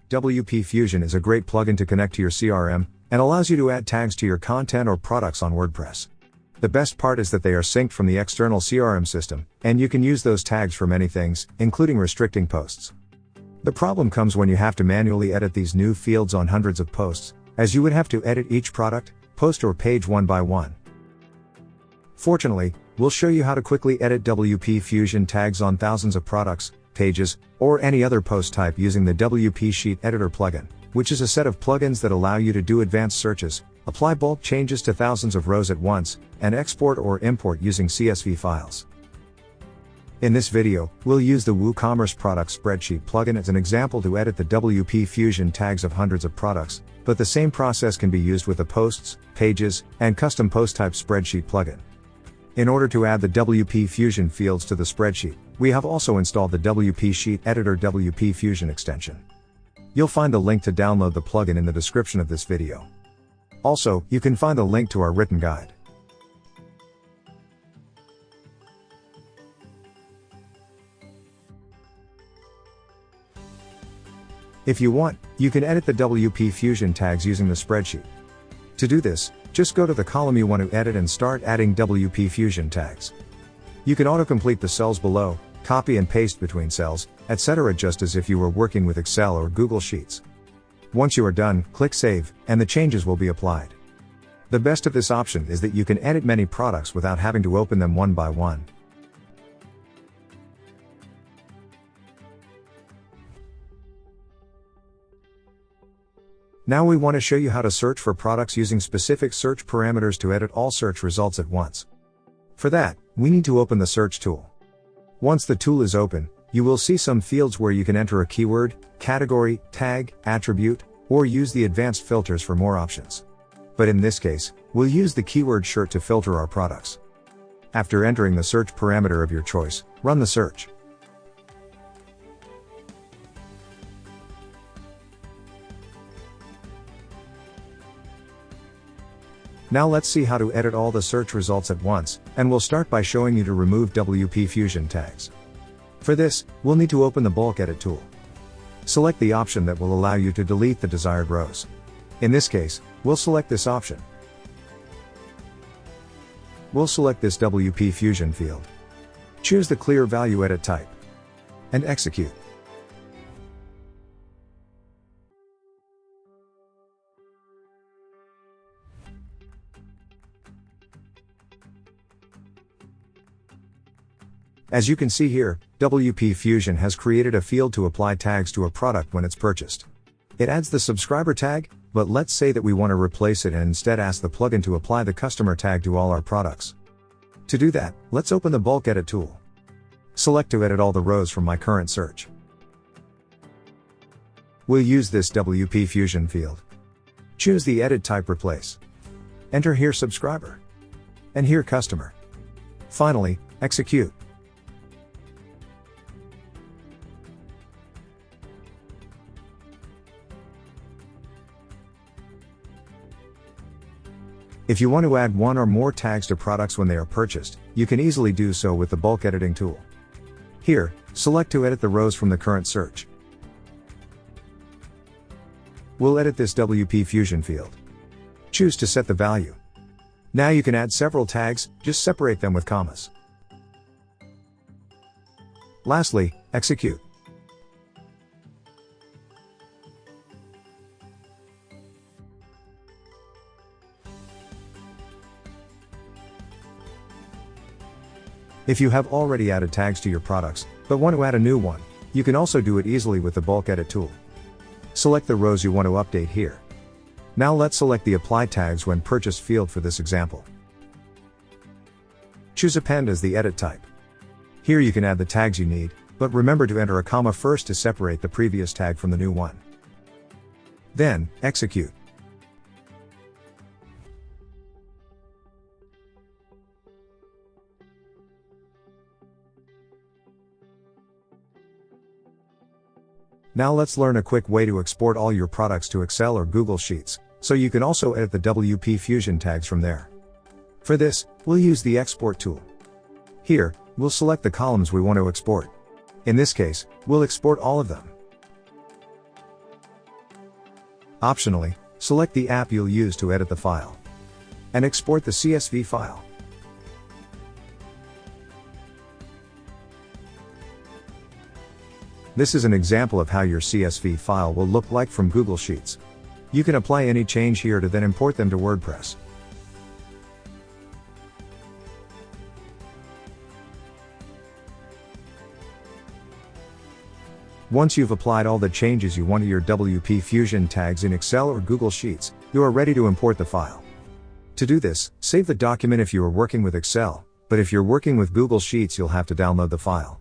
WPFusion is a great plugin to connect to your CRM, and allows you to add tags to your content or products on WordPress. The best part is that they are synced from the external CRM system, and you can use those tags for many things, including restricting posts. The problem comes when you have to manually edit these new fields on hundreds of posts, as you would have to edit each product, post or page one by one. Fortunately, we'll show you how to quickly edit WPFusion tags on thousands of products, pages, or any other post type using the WP Sheet Editor plugin, which is a set of plugins that allow you to do advanced searches, apply bulk changes to thousands of rows at once, and export or import using CSV files. In this video, we'll use the WooCommerce product Spreadsheet plugin as an example to edit the WPFusion tags of hundreds of products, but the same process can be used with the posts, pages, and custom post type Spreadsheet plugin. In order to add the WPFusion fields to the spreadsheet, we have also installed the WP Sheet Editor WPFusion extension. You'll find the link to download the plugin in the description of this video. Also, you can find the link to our written guide. If you want, you can edit the WPFusion tags using the spreadsheet. To do this, just go to the column you want to edit and start adding WPFusion tags. You can autocomplete the cells below, copy and paste between cells, etc. just as if you were working with Excel or Google Sheets. Once you are done, click Save, and the changes will be applied. The best of this option is that you can edit many products without having to open them one by one. Now we want to show you how to search for products using specific search parameters to edit all search results at once. For that, we need to open the search tool. Once the tool is open, you will see some fields where you can enter a keyword, category, tag, attribute, or use the advanced filters for more options. But in this case, we'll use the keyword shirt to filter our products. After entering the search parameter of your choice, run the search. Now let's see how to edit all the search results at once, and we'll start by showing you to remove WPFusion tags. For this, we'll need to open the bulk edit tool. Select the option that will allow you to delete the desired rows. In this case, we'll select this option. We'll select this WPFusion field. Choose the clear value edit type. And execute. As you can see here, WPFusion has created a field to apply tags to a product when it's purchased. It adds the subscriber tag, but let's say that we want to replace it and instead ask the plugin to apply the customer tag to all our products. To do that, let's open the bulk edit tool. Select to edit all the rows from my current search. We'll use this WPFusion field. Choose the edit type replace. Enter here subscriber. And here customer. Finally, execute. If you want to add one or more tags to products when they are purchased, you can easily do so with the bulk editing tool. Here, select to edit the rows from the current search. We'll edit this WPFusion field. Choose to set the value. Now you can add several tags, just separate them with commas. Lastly, execute. If you have already added tags to your products, but want to add a new one, you can also do it easily with the bulk edit tool. Select the rows you want to update here. Now let's select the apply tags when purchased field for this example. Choose append as the edit type. Here you can add the tags you need, but remember to enter a comma first to separate the previous tag from the new one. Then, execute. Now let's learn a quick way to export all your products to Excel or Google Sheets, so you can also edit the WPFusion tags from there. For this, we'll use the export tool. Here, we'll select the columns we want to export. In this case, we'll export all of them. Optionally, select the app you'll use to edit the file. And export the CSV file. This is an example of how your CSV file will look like from Google Sheets. You can apply any change here to then import them to WordPress. Once you've applied all the changes you want to your WPFusion tags in Excel or Google Sheets, you are ready to import the file. To do this, save the document if you are working with Excel, but if you're working with Google Sheets, you'll have to download the file.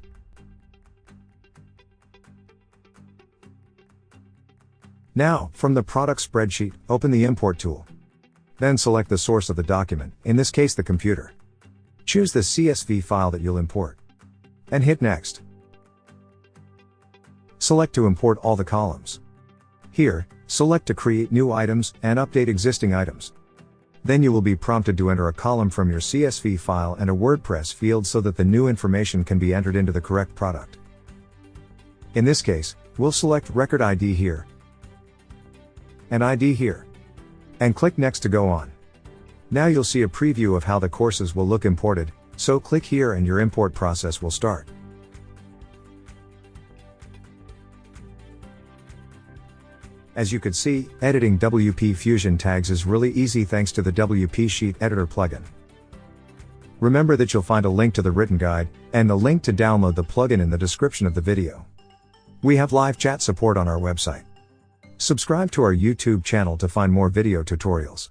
Now, from the product spreadsheet, open the import tool. Then select the source of the document, in this case the computer. Choose the CSV file that you'll import. And hit Next. Select to import all the columns. Here, select to create new items and update existing items. Then you will be prompted to enter a column from your CSV file and a WordPress field so that the new information can be entered into the correct product. In this case, we'll select Record ID here and ID here, and click Next to go on. Now you'll see a preview of how the courses will look imported, so click here and your import process will start. As you could see, editing WPFusion tags is really easy thanks to the WP Sheet Editor plugin. Remember that you'll find a link to the written guide, and the link to download the plugin in the description of the video. We have live chat support on our website. Subscribe to our YouTube channel to find more video tutorials.